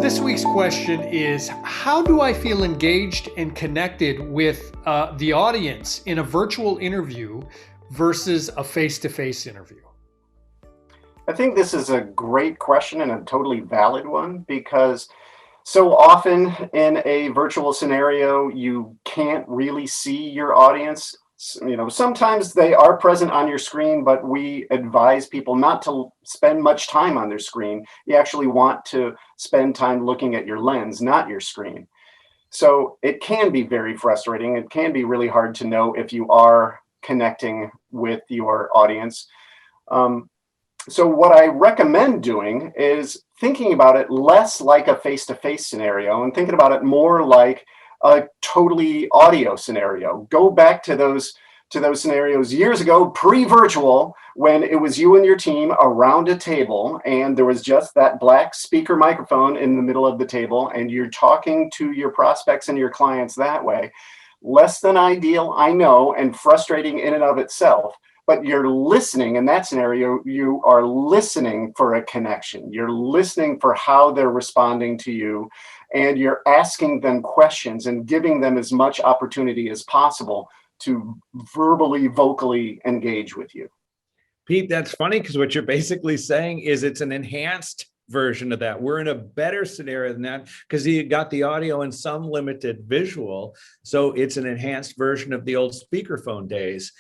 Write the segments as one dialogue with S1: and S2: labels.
S1: This week's question is, how do I feel engaged and connected with the audience in a virtual interview versus a face-to-face interview?
S2: I think this is a great question and a totally valid one, because so often in a virtual scenario, you can't really see your audience. Sometimes they are present on your screen, but we advise people not to spend much time on their screen. You actually want to spend time looking at your lens, not your screen. So it can be very frustrating. It can be really hard to know if you are connecting with your audience. So what I recommend doing is thinking about it less like a face-to-face scenario and thinking about it more like a totally audio scenario. Go back to those scenarios years ago, pre-virtual, when it was you and your team around a table and there was just that black speaker microphone in the middle of the table and you're talking to your prospects and your clients that way. Less than ideal, I know, and frustrating in and of itself. But you're listening in that scenario, you are listening for a connection. You're listening for how they're responding to you, and you're asking them questions and giving them as much opportunity as possible to verbally, vocally engage with you.
S3: Pete, that's funny, because what you're basically saying is it's an enhanced version of that. We're in a better scenario than that because you got the audio and some limited visual. So it's an enhanced version of the old speakerphone days.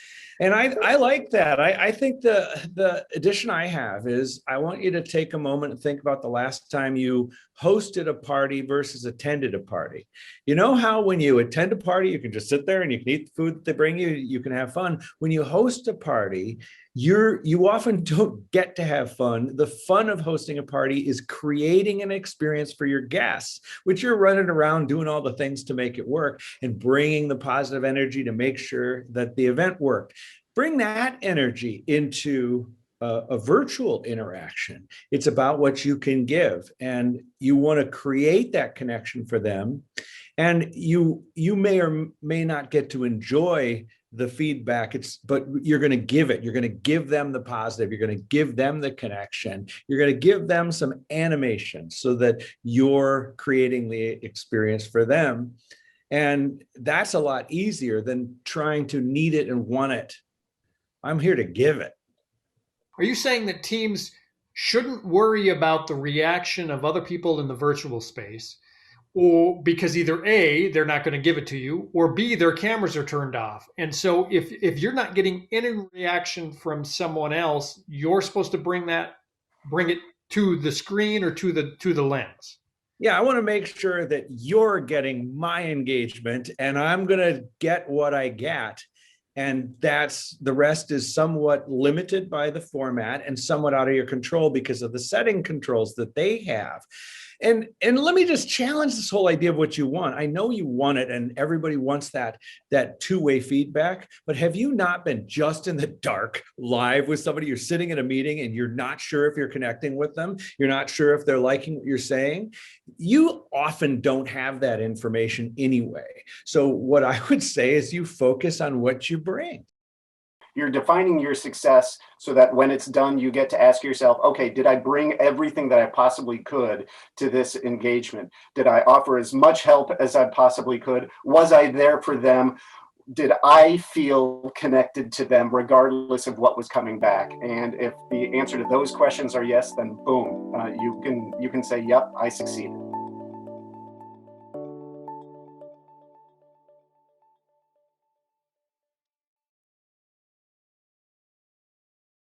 S3: And I like that. I think the addition I have is I want you to take a moment and think about the last time you hosted a party versus attended a party. You know how when you attend a party, you can just sit there and you can eat the food that they bring you, you can have fun. When you host a party, you often don't get to have fun. The fun of hosting a party is creating an experience for your guests, which you're running around doing all the things to make it work and bringing the positive energy to make sure that the event worked. Bring that energy into a virtual interaction. It's about what you can give, and you want to create that connection for them. And you may or may not get to enjoy the feedback, but you're going to give it. You're going to give them the positive. You're going to give them the connection. You're going to give them some animation so that you're creating the experience for them. And that's a lot easier than trying to need it and want it. I'm here to give it.
S1: Are you saying that teams shouldn't worry about the reaction of other people in the virtual space, or because either A, they're not going to give it to you, or B, their cameras are turned off? And so if you're not getting any reaction from someone else, you're supposed to bring it to the screen or to the lens.
S3: Yeah, I want to make sure that you're getting my engagement and I'm going to get what I get. And the rest is somewhat limited by the format and somewhat out of your control because of the setting controls that they have. And let me just challenge this whole idea of what you want. I know you want it, and everybody wants that two-way feedback, but have you not been just in the dark live with somebody? You're sitting in a meeting and you're not sure if you're connecting with them. You're not sure if they're liking what you're saying. You often don't have that information anyway. So what I would say is you focus on what you bring.
S2: You're defining your success so that when it's done, you get to ask yourself, okay, did I bring everything that I possibly could to this engagement? Did I offer as much help as I possibly could? Was I there for them? Did I feel connected to them regardless of what was coming back? And if the answer to those questions are yes, then boom, you can say, yep, I succeeded.